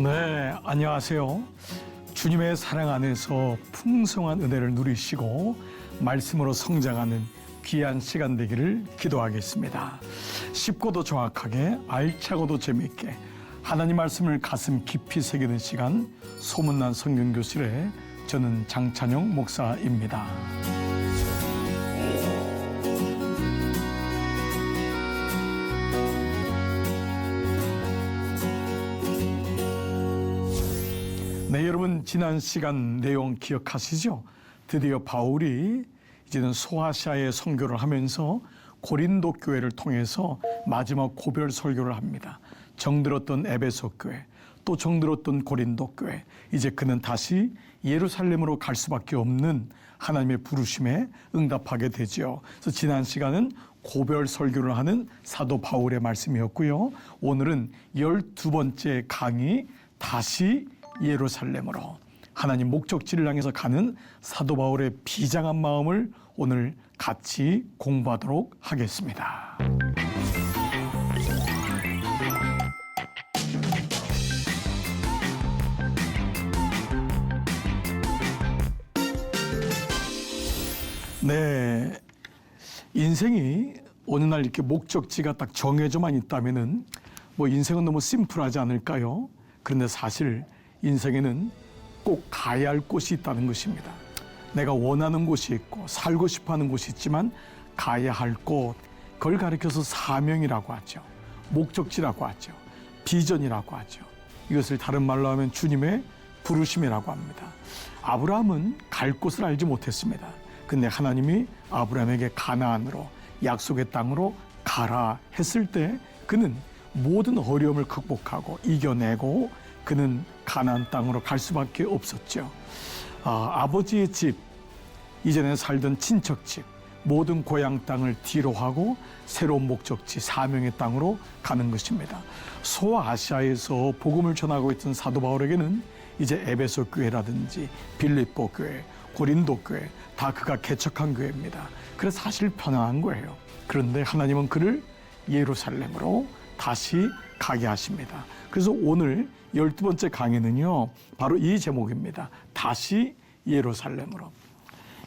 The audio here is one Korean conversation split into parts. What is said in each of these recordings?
네, 안녕하세요. 주님의 사랑 안에서 풍성한 은혜를 누리시고 말씀으로 성장하는 귀한 시간 되기를 기도하겠습니다. 쉽고도 정확하게, 알차고도 재미있게 하나님 말씀을 가슴 깊이 새기는 시간, 소문난 성경교실의 저는 장찬영 목사입니다. 네, 여러분 지난 시간 내용 기억하시죠? 드디어 바울이 이제는 소아시아에 선교를 하면서 고린도 교회를 통해서 마지막 고별 설교를 합니다. 정들었던 에베소 교회, 또 정들었던 고린도 교회, 이제 그는 다시 예루살렘으로 갈 수밖에 없는 하나님의 부르심에 응답하게 되죠. 그래서 지난 시간은 고별 설교를 하는 사도 바울의 말씀이었고요. 오늘은 12번째 강의, 다시 예루살렘으로 하나님 목적지를 향해서 가는 사도 바울의 비장한 마음을 오늘 같이 공부하도록 하겠습니다. 네, 인생이 어느 날 이렇게 목적지가 딱 정해져만 있다면은 뭐 인생은 너무 심플하지 않을까요? 그런데 사실 인생에는 꼭 가야 할 곳이 있다는 것입니다. 내가 원하는 곳이 있고 살고 싶어하는 곳이 있지만 가야 할 곳, 그걸 가리켜서 사명이라고 하죠. 목적지라고 하죠. 비전이라고 하죠. 이것을 다른 말로 하면 주님의 부르심이라고 합니다. 아브라함은 갈 곳을 알지 못했습니다. 근데 하나님이 아브라함에게 가나안으로, 약속의 땅으로 가라 했을 때 그는 모든 어려움을 극복하고 이겨내고 그는 가나안 땅으로 갈 수밖에 없었죠. 아버지의 집, 이전에 살던 친척집, 모든 고향 땅을 뒤로 하고 새로운 목적지, 사명의 땅으로 가는 것입니다. 소아시아에서 복음을 전하고 있던 사도 바울에게는 이제 에베소 교회라든지 빌립보 교회, 고린도 교회, 다 그가 개척한 교회입니다. 그래서 사실 편안한 거예요. 그런데 하나님은 그를 예루살렘으로 다시 가게 하십니다. 그래서 오늘 12번째 강의는요, 바로 이 제목입니다. 다시 예루살렘으로.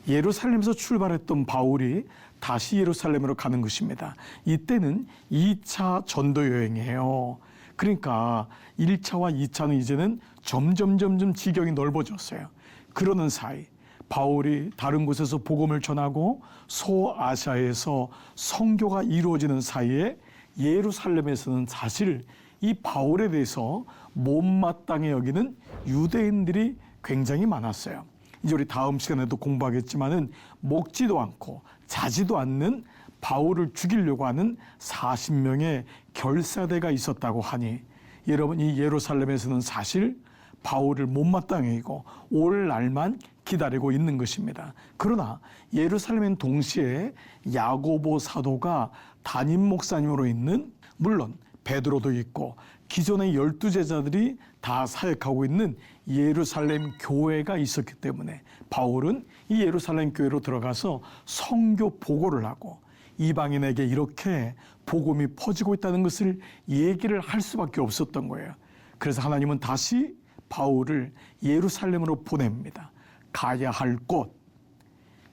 예루살렘에서 출발했던 바울이 다시 예루살렘으로 가는 것입니다. 이때는 2차 전도 여행이에요. 그러니까 1차와 2차는 이제는 점점 지경이 넓어졌어요. 그러는 사이 바울이 다른 곳에서 복음을 전하고 소아시아에서 선교가 이루어지는 사이에 예루살렘에서는 사실 이 바울에 대해서 못마땅해 여기는 유대인들이 굉장히 많았어요. 이제 우리 다음 시간에도 공부하겠지만은 먹지도 않고 자지도 않는 바울을 죽이려고 하는 40명의 결사대가 있었다고 하니 여러분, 이 예루살렘에서는 사실 바울을 못마땅해 여기고 올 날만 기다리고 있는 것입니다. 그러나 예루살렘엔 동시에 야고보 사도가 담임 목사님으로 있는, 물론 베드로도 있고 기존의 12제자들이 다 사역하고 있는 예루살렘 교회가 있었기 때문에 바울은 이 예루살렘 교회로 들어가서 선교 보고를 하고 이방인에게 이렇게 복음이 퍼지고 있다는 것을 얘기를 할 수밖에 없었던 거예요. 그래서 하나님은 다시 바울을 예루살렘으로 보냅니다. 가야 할 곳,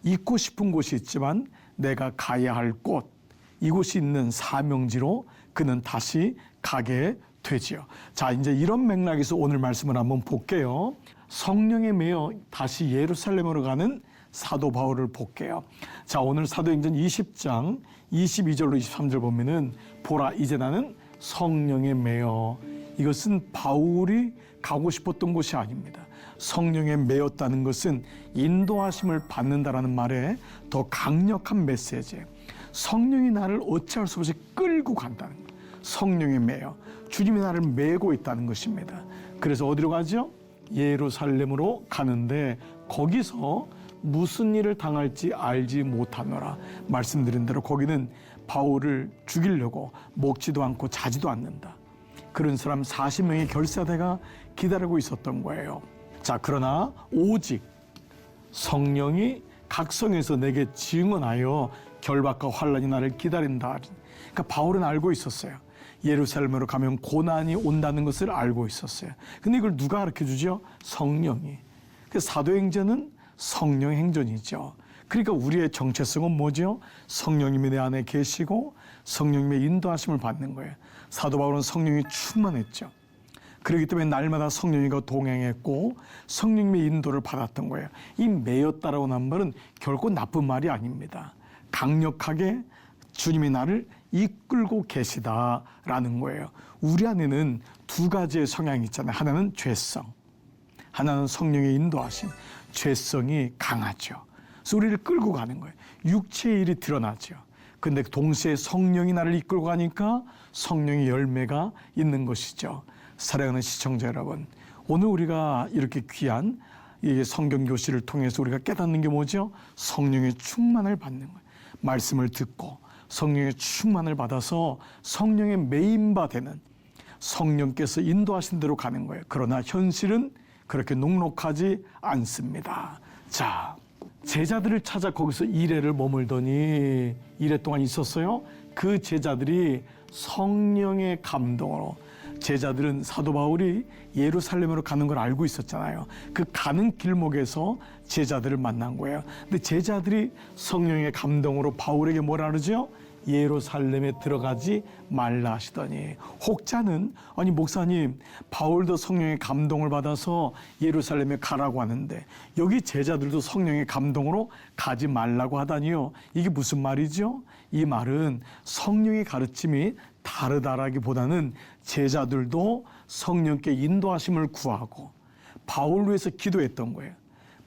있고 싶은 곳이 있지만 내가 가야 할 곳, 이곳이 있는 사명지로 그는 다시 가게 되지요. 자, 이제 이런 맥락에서 오늘 말씀을 한번 볼게요. 성령에 매여 다시 예루살렘으로 가는 사도 바울을 볼게요. 자, 오늘 사도행전 20장 22절로 23절 보면은 보라, 이제 나는 성령에 매여. 이것은 바울이 가고 싶었던 곳이 아닙니다. 성령에 매였다는 것은 인도하심을 받는다라는 말에 더 강력한 메시지예요. 성령이 나를 어찌할 수 없이 끌고 간다는 거예요. 성령에 매여 주님이 나를 메고 있다는 것입니다. 그래서 어디로 가죠? 예루살렘으로 가는데 거기서 무슨 일을 당할지 알지 못하노라. 말씀드린 대로 거기는 바울을 죽이려고 먹지도 않고 자지도 않는다. 그런 사람 40명의 결사대가 기다리고 있었던 거예요. 자, 그러나 오직 성령이 각성해서 내게 증언하여 결박과 환란이 나를 기다린다. 그러니까 바울은 알고 있었어요. 예루살렘으로 가면 고난이 온다는 것을 알고 있었어요. 근데 이걸 누가 가르쳐 주죠? 성령이. 그래서 사도행전은 성령 행전이죠. 그러니까 우리의 정체성은 뭐죠? 성령님이 내 안에 계시고 성령님의 인도하심을 받는 거예요. 사도 바울은 성령이 충만했죠. 그렇기 때문에 날마다 성령님과 동행했고 성령님의 인도를 받았던 거예요. 이 매였다라고 하는 말은 결코 나쁜 말이 아닙니다. 강력하게 주님이 나를 이끌고 계시다라는 거예요. 우리 안에는 두 가지의 성향이 있잖아요. 하나는 죄성, 하나는 성령의 인도하심. 죄성이 강하죠. 그래서 우리를 끌고 가는 거예요. 육체의 일이 드러나죠. 근데 동시에 성령이 나를 이끌고 가니까 성령의 열매가 있는 것이죠. 사랑하는 시청자 여러분, 오늘 우리가 이렇게 귀한 이 성경 교실을 통해서 우리가 깨닫는 게 뭐죠? 성령의 충만을 받는 거예요. 말씀을 듣고 성령의 충만을 받아서 성령의 메인바 되는, 성령께서 인도하신 대로 가는 거예요. 그러나 현실은 그렇게 녹록하지 않습니다. 자, 제자들을 찾아 거기서 2회를 머물더니 2회 동안 있었어요. 그 제자들이 성령의 감동으로, 제자들은 사도 바울이 예루살렘으로 가는 걸 알고 있었잖아요. 그 가는 길목에서 제자들을 만난 거예요. 근데 제자들이 성령의 감동으로 바울에게 뭐라 그러죠? 예루살렘에 들어가지 말라 하시더니, 혹자는 아니 목사님, 바울도 성령의 감동을 받아서 예루살렘에 가라고 하는데 여기 제자들도 성령의 감동으로 가지 말라고 하다니요. 이게 무슨 말이죠? 이 말은 성령의 가르침이 다르다라기보다는 제자들도 성령께 인도하심을 구하고 바울을 위해서 기도했던 거예요.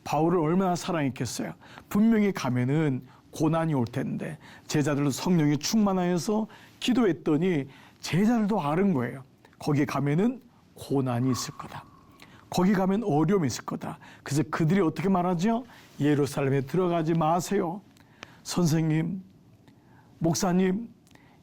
바울을 얼마나 사랑했겠어요. 분명히 가면은 고난이 올 텐데 제자들도 성령이 충만하여서 기도했더니 제자들도 아는 거예요. 거기 가면은 고난이 있을 거다. 거기 가면 어려움이 있을 거다. 그래서 그들이 어떻게 말하죠? 예루살렘에 들어가지 마세요. 선생님, 목사님,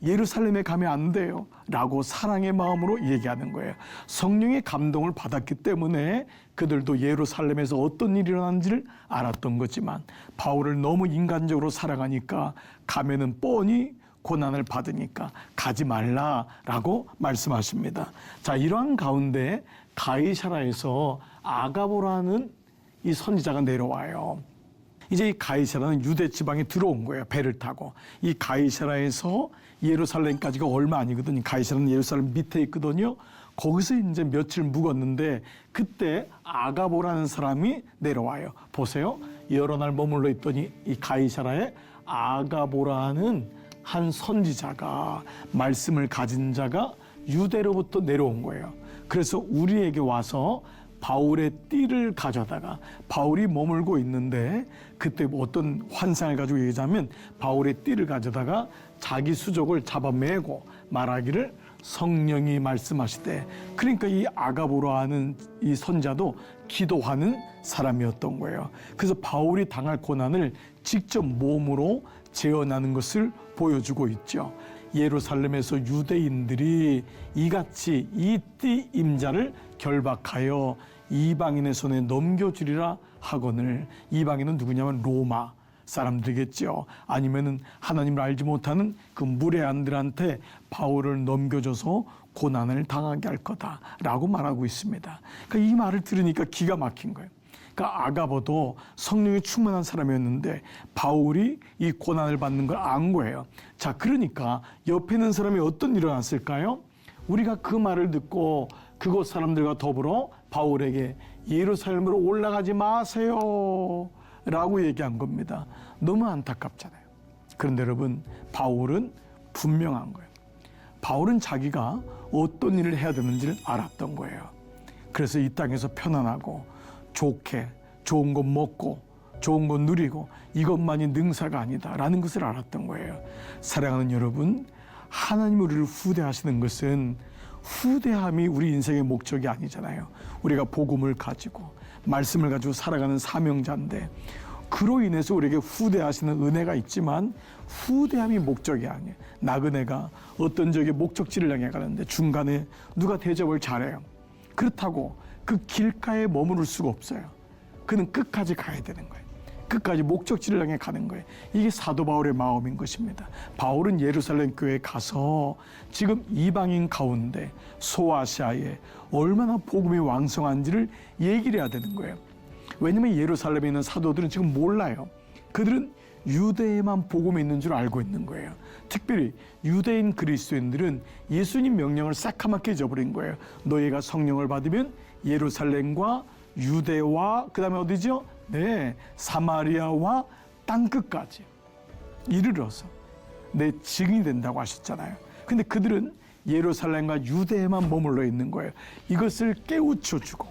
예루살렘에 가면 안 돼요 라고 사랑의 마음으로 얘기하는 거예요. 성령의 감동을 받았기 때문에 그들도 예루살렘에서 어떤 일이 일어나는지를 알았던 거지만 바울을 너무 인간적으로 사랑하니까 가면은 뻔히 고난을 받으니까 가지 말라라고 말씀하십니다. 자, 이러한 가운데 가이사라에서 아가보라는 이 선지자가 내려와요. 이제 이 가이사라는 유대 지방에 들어온 거예요. 배를 타고. 이 가이사라에서 예루살렘까지가 얼마 아니거든요. 가이사라는 예루살렘 밑에 있거든요. 거기서 이제 며칠 묵었는데 그때 아가보라는 사람이 내려와요. 보세요. 여러 날 머물러 있더니 이 가이사라에 아가보라는 한 선지자가, 말씀을 가진 자가 유대로부터 내려온 거예요. 그래서 우리에게 와서 바울의 띠를 가져다가, 바울이 머물고 있는데 그때 어떤 환상을 가지고 얘기하자면 바울의 띠를 가져다가 자기 수족을 잡아매고 말하기를 성령이 말씀하시되, 그러니까 이 아가보라 하는 이 선자도 기도하는 사람이었던 거예요. 그래서 바울이 당할 고난을 직접 몸으로 재현하는 것을 보여주고 있죠. 예루살렘에서 유대인들이 이같이 이 띠 임자를 결박하여 이방인의 손에 넘겨주리라 하거늘, 이방인은 누구냐면 로마 사람들이겠죠. 아니면은 하나님을 알지 못하는 그 무례한들한테 바울을 넘겨줘서 고난을 당하게 할 거다라고 말하고 있습니다. 그러니까 이 말을 들으니까 기가 막힌 거예요. 그러니까 아가보도 성령이 충만한 사람이었는데 바울이 이 고난을 받는 걸 안 거예요. 자, 그러니까 옆에 있는 사람이 어떤 일이 일어났을까요? 우리가 그 말을 듣고 그곳 사람들과 더불어 바울에게 예루살렘으로 올라가지 마세요 라고 얘기한 겁니다. 너무 안타깝잖아요. 그런데 여러분, 바울은 분명한 거예요. 바울은 자기가 어떤 일을 해야 되는지를 알았던 거예요. 그래서 이 땅에서 편안하고 좋게 좋은 것 먹고 좋은 것 누리고 이것만이 능사가 아니다라는 것을 알았던 거예요. 사랑하는 여러분, 하나님 우리를 후대하시는 것은 후대함이 우리 인생의 목적이 아니잖아요. 우리가 복음을 가지고 말씀을 가지고 살아가는 사명자인데 그로 인해서 우리에게 후대하시는 은혜가 있지만 후대함이 목적이 아니에요. 나그네가 어떤 적의 목적지를 향해 가는데 중간에 누가 대접을 잘해요. 그렇다고 그 길가에 머무를 수가 없어요. 그는 끝까지 가야 되는 거예요. 끝까지 목적지를 향해 가는 거예요. 이게 사도 바울의 마음인 것입니다. 바울은 예루살렘 교회에 가서 지금 이방인 가운데 소아시아에 얼마나 복음이 왕성한지를 얘기를 해야 되는 거예요. 왜냐하면 예루살렘에 있는 사도들은 지금 몰라요. 그들은 유대에만 복음이 있는 줄 알고 있는 거예요. 특별히 유대인 그리스도인들은 예수님 명령을 새카맣게 잊어버린 거예요. 너희가 성령을 받으면 예루살렘과 유대와 그 다음에 어디죠? 네, 사마리아와 땅끝까지 이르러서 내 증인이 된다고 하셨잖아요. 근데 그들은 예루살렘과 유대에만 머물러 있는 거예요. 이것을 깨우쳐주고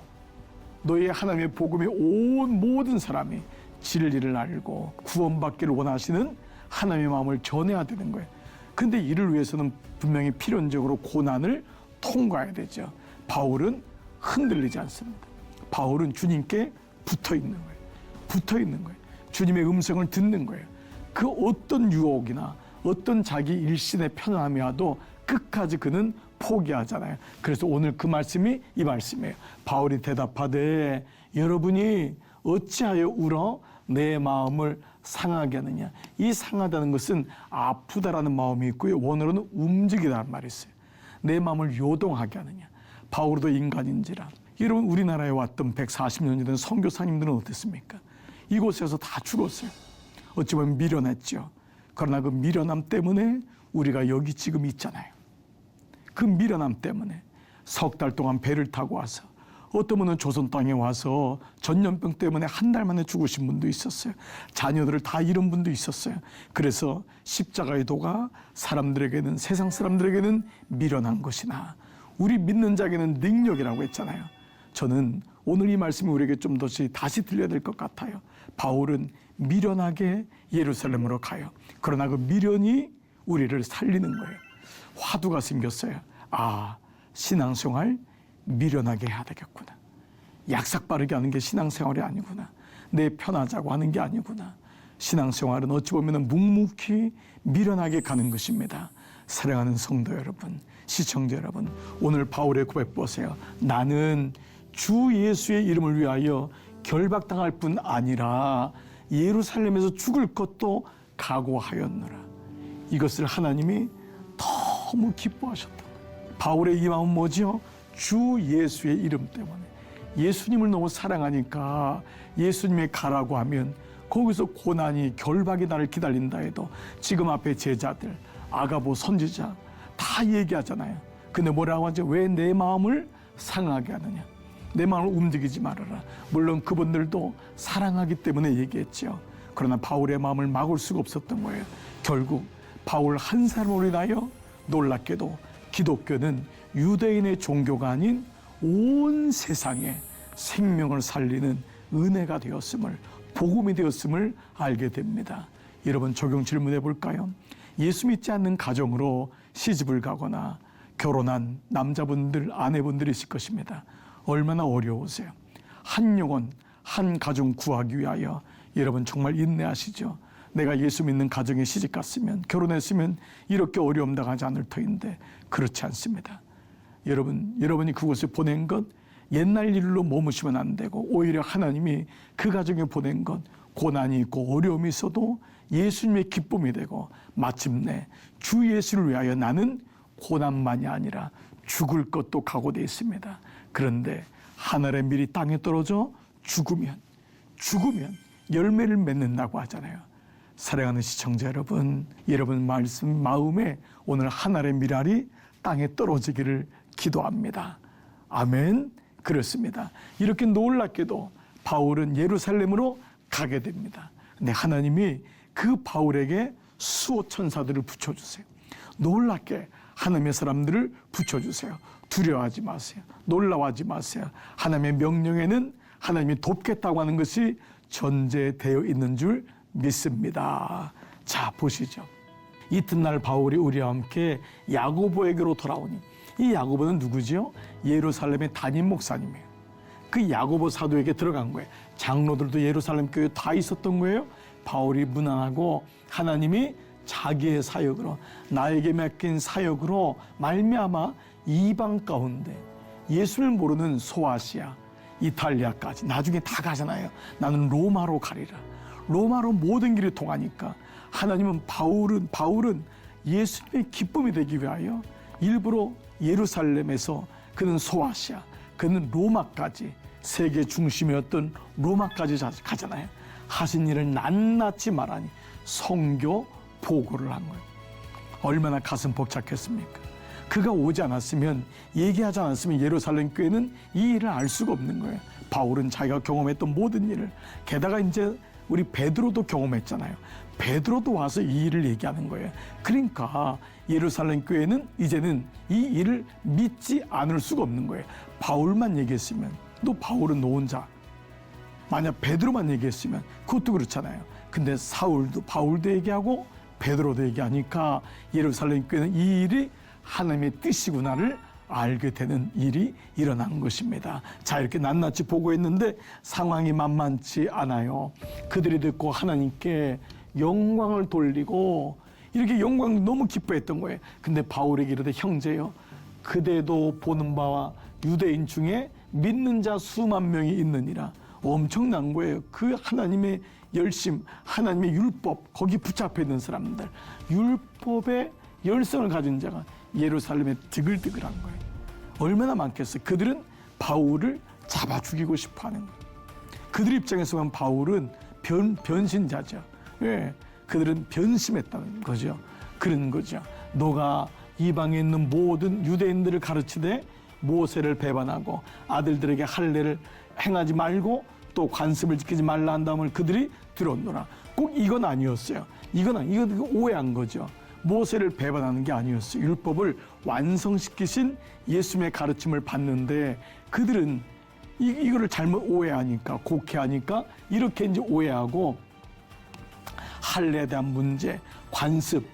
너희 하나님의 복음이 온 모든 사람이 진리를 알고 구원받기를 원하시는 하나님의 마음을 전해야 되는 거예요. 근데 이를 위해서는 분명히 필연적으로 고난을 통과해야 되죠. 바울은 흔들리지 않습니다. 바울은 주님께 붙어 있는 거예요. 붙어 있는 거예요. 주님의 음성을 듣는 거예요. 그 어떤 유혹이나 어떤 자기 일신의 편안함이 와도 끝까지 그는 포기하잖아요. 그래서 오늘 그 말씀이 이 말씀이에요. 바울이 대답하되 여러분이 어찌하여 울어 내 마음을 상하게 하느냐. 이 상하다는 것은 아프다라는 마음이 있고요. 원어로는 움직이다는 말이 있어요. 내 마음을 요동하게 하느냐. 바울도 인간인지라. 여러분 우리나라에 왔던 140년이 된 선교사님들은 어땠습니까? 이곳에서 다 죽었어요. 어찌 보면 미련했죠. 그러나 그 미련함 때문에 우리가 여기 지금 있잖아요. 그 미련함 때문에 석 달 동안 배를 타고 와서 어떤 분은 조선 땅에 와서 전염병 때문에 한 달 만에 죽으신 분도 있었어요. 자녀들을 다 잃은 분도 있었어요. 그래서 십자가의 도가 사람들에게는 세상 사람들에게는 미련한 것이나 우리 믿는 자에게는 능력이라고 했잖아요. 저는 오늘 이 말씀이 우리에게 좀 더 다시 들려야 될 것 같아요. 바울은 미련하게 예루살렘으로 가요. 그러나 그 미련이 우리를 살리는 거예요. 화두가 생겼어요. 아, 신앙생활 미련하게 해야 되겠구나. 약삭 빠르게 하는 게 신앙생활이 아니구나. 내 편하자고 하는 게 아니구나. 신앙생활은 어찌 보면 묵묵히 미련하게 가는 것입니다. 사랑하는 성도 여러분, 시청자 여러분, 오늘 바울의 고백 보세요. 나는 주 예수의 이름을 위하여 결박당할 뿐 아니라 예루살렘에서 죽을 것도 각오하였노라. 이것을 하나님이 너무 기뻐하셨다. 바울의 이 마음은 뭐죠? 주 예수의 이름 때문에. 예수님을 너무 사랑하니까 예수님의 가라고 하면 거기서 고난이 결박이 나를 기다린다 해도 지금 앞에 제자들, 아가보 선지자 다 얘기하잖아요. 근데 뭐라고 하죠? 왜 내 마음을 상하게 하느냐? 내 마음을 움직이지 말아라. 물론 그분들도 사랑하기 때문에 얘기했죠. 그러나 바울의 마음을 막을 수가 없었던 거예요. 결국 바울 한 사람으로 인하여 놀랍게도 기독교는 유대인의 종교가 아닌 온 세상에 생명을 살리는 은혜가 되었음을, 복음이 되었음을 알게 됩니다. 여러분 적용 질문해 볼까요? 예수 믿지 않는 가정으로 시집을 가거나 결혼한 남자분들, 아내분들이 있을 것입니다. 얼마나 어려우세요. 한 영혼, 한 가정 구하기 위하여 여러분 정말 인내하시죠. 내가 예수 믿는 가정에 시집 갔으면, 결혼했으면 이렇게 어려움 당하지 않을 터인데 그렇지 않습니다. 여러분이 그곳에 보낸 것 옛날 일로 머무시면 안 되고 오히려 하나님이 그 가정에 보낸 것 고난이 있고 어려움이 있어도 예수님의 기쁨이 되고 마침내 주 예수를 위하여 나는 고난만이 아니라 죽을 것도 각오되어 있습니다. 그런데 하늘의 밀이 땅에 떨어져 죽으면 열매를 맺는다고 하잖아요. 사랑하는 시청자 여러분, 여러분 말씀 마음에 오늘 하늘의 밀알이 땅에 떨어지기를 기도합니다. 아멘. 그렇습니다. 이렇게 놀랍게도 바울은 예루살렘으로 가게 됩니다. 근데 하나님이 그 바울에게 수호 천사들을 붙여주세요. 놀랍게 하나님의 사람들을 붙여주세요. 두려워하지 마세요. 놀라워하지 마세요. 하나님의 명령에는 하나님이 돕겠다고 하는 것이 전제되어 있는 줄 믿습니다. 자, 보시죠. 이튿날 바울이 우리와 함께 야고보에게로 돌아오니, 이 야고보는 누구죠? 예루살렘의 담임 목사님이에요. 그 야고보 사도에게 들어간 거예요. 장로들도 예루살렘 교회에 다 있었던 거예요. 바울이 무난하고 하나님이 자기의 사역으로, 나에게 맡긴 사역으로 말미암아 이방 가운데 예수를 모르는 소아시아, 이탈리아까지 나중에 다 가잖아요. 나는 로마로 가리라. 로마로 모든 길이 통하니까 하나님은 바울은 예수님의 기쁨이 되기 위하여 일부러 예루살렘에서 그는 소아시아, 그는 로마까지, 세계 중심이었던 로마까지 가잖아요. 하신 일을 낱낱이 말하니 선교 보고를 한 거예요. 얼마나 가슴 벅찼겠습니까? 그가 오지 않았으면, 얘기하지 않았으면 예루살렘 교회는 이 일을 알 수가 없는 거예요. 바울은 자기가 경험했던 모든 일을, 게다가 이제 우리 베드로도 경험했잖아요. 베드로도 와서 이 일을 얘기하는 거예요. 그러니까 예루살렘 교회는 이제는 이 일을 믿지 않을 수가 없는 거예요. 바울만 얘기했으면, 또 바울은 너 혼자, 만약 베드로만 얘기했으면 그것도 그렇잖아요. 근데 바울도 얘기하고 베드로도 얘기하니까 예루살렘 교회는 이 일이 하나님의 뜻이구나를 알게 되는 일이 일어난 것입니다. 자, 이렇게 낱낱이 보고했는데 상황이 만만치 않아요. 그들이 듣고 하나님께 영광을 돌리고, 이렇게 영광을 너무 기뻐했던 거예요. 근데 바울에게 이르되 형제여, 그대도 보는 바와 유대인 중에 믿는 자 수만 명이 있느니라. 엄청난 거예요. 그 하나님의 열심, 하나님의 율법, 거기 붙잡혀 있는 사람들, 율법의 열성을 가진 자가 예루살렘에 드글드글한 거예요. 얼마나 많겠어요. 그들은 바울을 잡아 죽이고 싶어 하는 거예요. 그들 입장에서 보면 바울은 변신자죠. 예, 그들은 변심했다는 거죠. 그런 거죠. 너가 이방에 있는 모든 유대인들을 가르치되 모세를 배반하고 아들들에게 할례를 행하지 말고 또 관습을 지키지 말라 한 다음을 그들이 들었노라. 꼭 이건 아니었어요. 이건 오해한 거죠. 모세를 배반하는 게 아니었어요. 율법을 완성시키신 예수님의 가르침을 받는데 그들은 이거를 잘못 오해하니까, 곡해하니까 이렇게 이제 오해하고 할례에 대한 문제, 관습,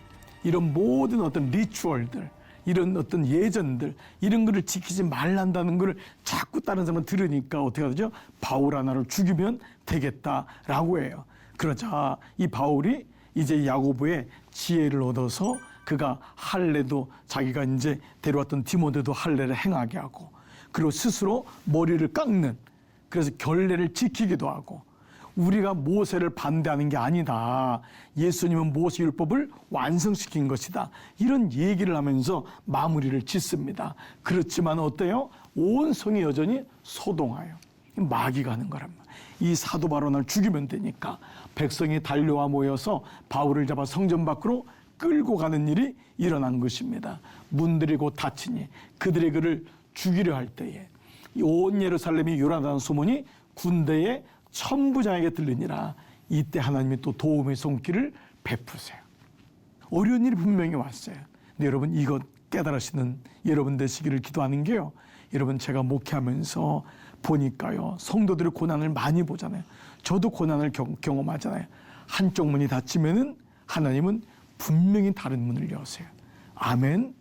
이런 모든 어떤 리추얼들, 이런 어떤 예전들, 이런 거를 지키지 말란다는 거를 자꾸 다른 사람은 들으니까 어떻게 하죠? 바울 하나를 죽이면 되겠다라고 해요. 그러자 이 바울이 이제 야고보의 지혜를 얻어서 그가 할례도, 자기가 이제 데려왔던 디모데도 할례를 행하게 하고, 그리고 스스로 머리를 깎는, 그래서 결례를 지키기도 하고, 우리가 모세를 반대하는 게 아니다, 예수님은 모세 율법을 완성시킨 것이다, 이런 얘기를 하면서 마무리를 짓습니다. 그렇지만 어때요? 온 성이 여전히 소동하여 마귀가 하는 거란 말이에요. 이 사도 바로를 죽이면 되니까 백성이 달려와 모여서 바울을 잡아 성전 밖으로 끌고 가는 일이 일어난 것입니다. 문들이 곧 닫히니 그들의 그를 죽이려 할 때에 온 예루살렘이 요란하다는 소문이 군대의 천부장에게 들리니라. 이때 하나님이 또 도움의 손길을 베푸세요. 어려운 일이 분명히 왔어요. 근데 여러분, 이것 깨달으시는 여러분 되시기를 기도하는 게요, 여러분, 제가 목회하면서 보니까요, 성도들의 고난을 많이 보잖아요. 저도 고난을 경험하잖아요. 한쪽 문이 닫히면은 하나님은 분명히 다른 문을 여세요. 아멘.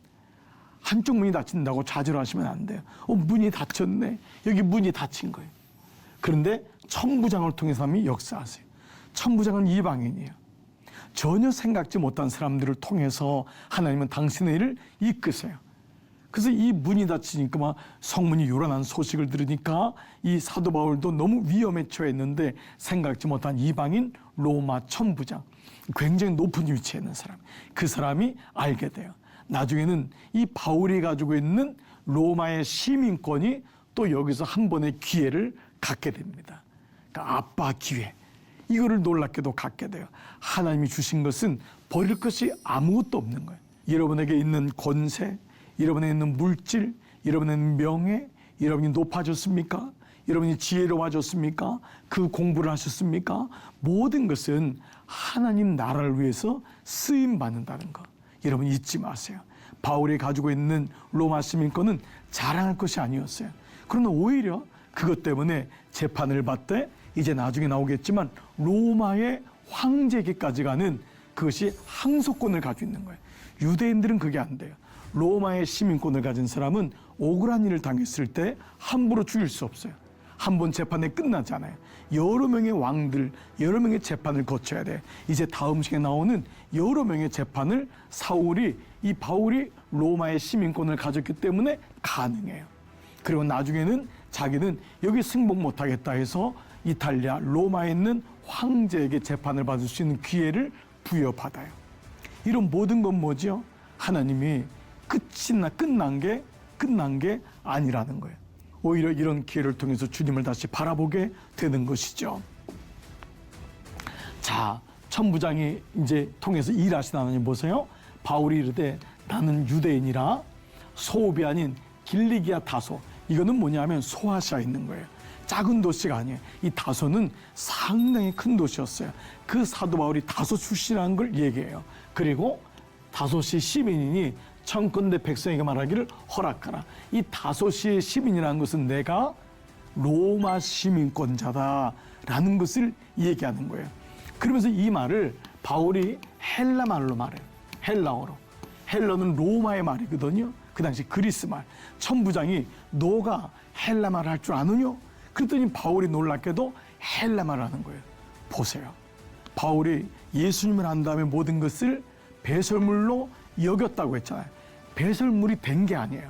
한쪽 문이 닫힌다고 좌절하시면 안 돼요. 문이 닫혔네. 여기 문이 닫힌 거예요. 그런데 천부장을 통해서 하나님이 역사하세요. 천부장은 이방인이에요. 전혀 생각지 못한 사람들을 통해서 하나님은 당신의 일을 이끄세요. 그래서 이 문이 닫히니까 막 성문이 요란한 소식을 들으니까 이 사도 바울도 너무 위험에 처했는데 생각지 못한 이방인 로마 천부장, 굉장히 높은 위치에 있는 사람, 그 사람이 알게 돼요. 나중에는 이 바울이 가지고 있는 로마의 시민권이 또 여기서 한 번의 기회를 갖게 됩니다. 그러니까 아빠 기회, 이거를 놀랍게도 갖게 돼요. 하나님이 주신 것은 버릴 것이 아무것도 없는 거예요. 여러분에게 있는 권세, 여러분에 있는 물질, 여러분의 명예, 여러분이 높아졌습니까? 여러분이 지혜로워졌습니까? 그 공부를 하셨습니까? 모든 것은 하나님 나라를 위해서 쓰임받는다는 거, 여러분 잊지 마세요. 바울이 가지고 있는 로마 시민권은 자랑할 것이 아니었어요. 그러나 오히려 그것 때문에 재판을 받되, 이제 나중에 나오겠지만 로마의 황제에게까지 가는, 그것이 항소권을 가지고 있는 거예요. 유대인들은 그게 안 돼요. 로마의 시민권을 가진 사람은 억울한 일을 당했을 때 함부로 죽일 수 없어요. 한 번 재판에 끝나잖아요. 여러 명의 왕들, 여러 명의 재판을 거쳐야 돼. 이제 다음 시간에 나오는 여러 명의 재판을 바울이 로마의 시민권을 가졌기 때문에 가능해요. 그리고 나중에는 자기는 여기 승복 못하겠다 해서 이탈리아 로마에 있는 황제에게 재판을 받을 수 있는 기회를 부여받아요. 이런 모든 건 뭐죠? 하나님이 끝난 게 아니라는 거예요. 오히려 이런 기회를 통해서 주님을 다시 바라보게 되는 것이죠. 자, 천부장이 이제 통해서 일하신 하나님 보세요. 바울이 이르되 나는 유대인이라 소읍이 아닌 길리기아 다소. 이거는 뭐냐면 소아시아에 있는 거예요. 작은 도시가 아니에요. 이 다소는 상당히 큰 도시였어요. 그 사도 바울이 다소 출신이라는 걸 얘기해요. 그리고 다소시 시민이니 청컨대 백성에게 말하기를 허락하라. 이 다소시의 시민이라는 것은 내가 로마 시민권자다라는 것을 얘기하는 거예요. 그러면서 이 말을 바울이 헬라 말로 말해요. 헬라어로. 헬라는 로마의 말이거든요. 그 당시 그리스 말. 천부장이 너가 헬라 말을 할 줄 아느냐? 그랬더니 바울이 놀랍게도 헬라 말을 하는 거예요. 보세요. 바울이 예수님을 안 다음에 모든 것을 배설물로 여겼다고 했잖아요. 배설물이 된 게 아니에요.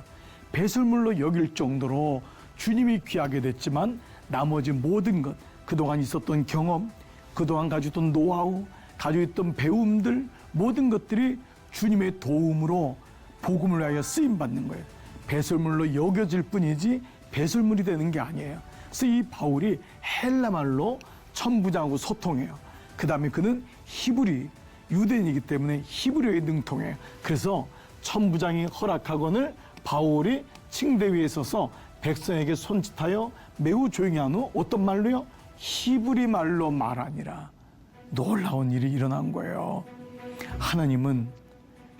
배설물로 여길 정도로 주님이 귀하게 됐지만 나머지 모든 것, 그동안 있었던 경험, 그동안 가지고 있던 노하우, 가지고 있던 배움들, 모든 것들이 주님의 도움으로 복음을 위하여 쓰임받는 거예요. 배설물로 여겨질 뿐이지 배설물이 되는 게 아니에요. 그래서 이 바울이 헬라말로 천부장하고 소통해요. 그 다음에 그는 히브리, 유대인이기 때문에 히브리어에 능통해요. 그래서 천부장이 허락하거늘 바울이 층대 위에 서서 백성에게 손짓하여 매우 조용히 한 후 어떤 말로요? 히브리 말로 말하니라. 놀라운 일이 일어난 거예요. 하나님은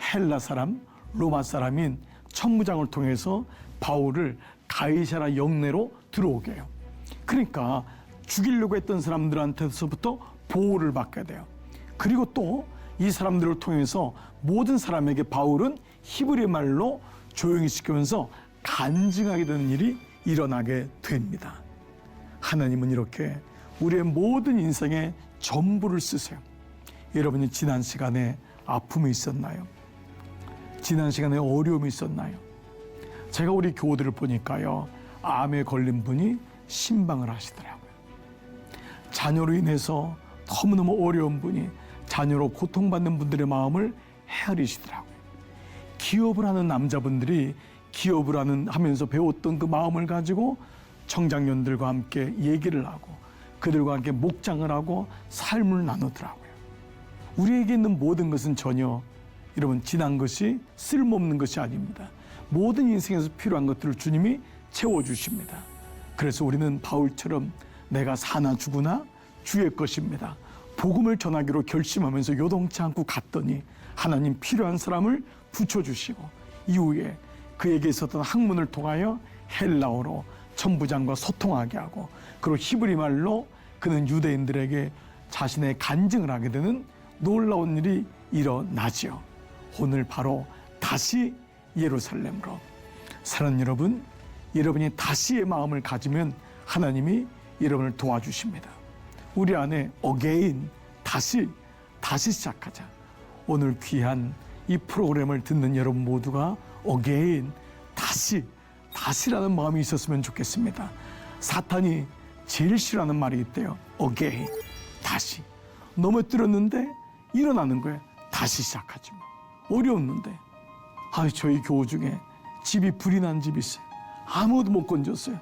헬라 사람, 로마 사람인 천부장을 통해서 바울을 가이사라 영내로 들어오게 해요. 그러니까 죽이려고 했던 사람들한테서부터 보호를 받게 돼요. 그리고 또 이 사람들을 통해서 모든 사람에게 바울은 히브리 말로 조용히 시키면서 간증하게 되는 일이 일어나게 됩니다. 하나님은 이렇게 우리의 모든 인생의 전부를 쓰세요. 여러분이 지난 시간에 아픔이 있었나요? 지난 시간에 어려움이 있었나요? 제가 우리 교우들을 보니까요, 암에 걸린 분이 신방을 하시더라고요. 자녀로 인해서 너무너무 어려운 분이 자녀로 고통받는 분들의 마음을 헤아리시더라고요. 기업을 하는 남자분들이 기업을 하면서 배웠던 그 마음을 가지고 청장년들과 함께 얘기를 하고 그들과 함께 목장을 하고 삶을 나누더라고요. 우리에게 있는 모든 것은 전혀 여러분 지난 것이 쓸모없는 것이 아닙니다. 모든 인생에서 필요한 것들을 주님이 채워주십니다. 그래서 우리는 바울처럼 내가 사나 죽으나 주의 것입니다. 복음을 전하기로 결심하면서 요동치 않고 갔더니 하나님 필요한 사람을 붙여주시고 이후에 그에게 있었던 학문을 통하여 헬라어로 천부장과 소통하게 하고 그리고 히브리 말로 그는 유대인들에게 자신의 간증을 하게 되는 놀라운 일이 일어나지요. 오늘 바로 다시 예루살렘으로. 사랑하는 여러분, 여러분이 다시의 마음을 가지면 하나님이 여러분을 도와주십니다. 우리 안에 어게인, 다시 시작하자. 오늘 귀한 이 프로그램을 듣는 여러분 모두가 어게인, 다시라는 마음이 있었으면 좋겠습니다. 사탄이 제일 싫어하는 말이 있대요. 어게인, 다시. 넘어뜨렸는데 일어나는 거예요. 다시 시작하지 뭐. 어려웠는데. 저희 교우 중에 집이 불이 난 집이 있어요. 아무도 못 건졌어요.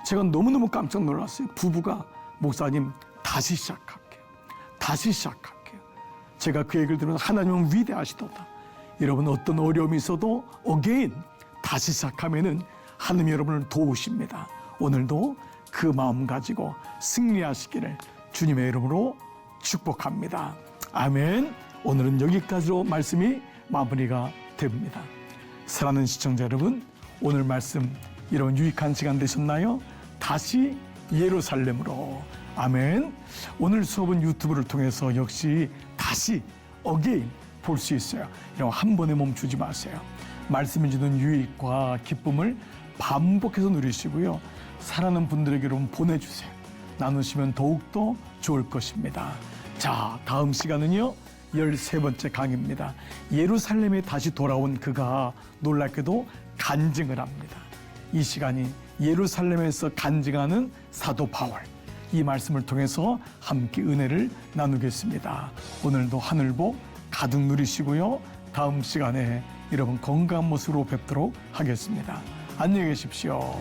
제가 너무너무 깜짝 놀랐어요. 부부가 목사님 다시 시작할게요. 다시 시작할게요. 제가 그 얘기를 들으면 하나님은 위대하시도다. 여러분 어떤 어려움이 있어도 어게인 다시 시작하면은 하나님이 여러분을 도우십니다. 오늘도 그 마음 가지고 승리하시기를 주님의 이름으로 축복합니다. 아멘. 오늘은 여기까지로 말씀이 마무리가 됩니다. 사랑하는 시청자 여러분, 오늘 말씀 이런 유익한 시간 되셨나요? 다시 예루살렘으로. 아멘. 오늘 수업은 유튜브를 통해서 역시 다시 어게인 볼 수 있어요. 이런 한 번에 멈추지 마세요. 말씀이 주는 유익과 기쁨을 반복해서 누리시고요. 사랑하는 분들에게 여러분 보내주세요. 나누시면 더욱더 좋을 것입니다. 자, 다음 시간은요. 13번째 강의입니다. 예루살렘에 다시 돌아온 그가 놀랍게도 간증을 합니다. 이 시간이 예루살렘에서 간증하는 사도 바울, 이 말씀을 통해서 함께 은혜를 나누겠습니다. 오늘도 하늘복 가득 누리시고요. 다음 시간에 여러분 건강한 모습으로 뵙도록 하겠습니다. 안녕히 계십시오.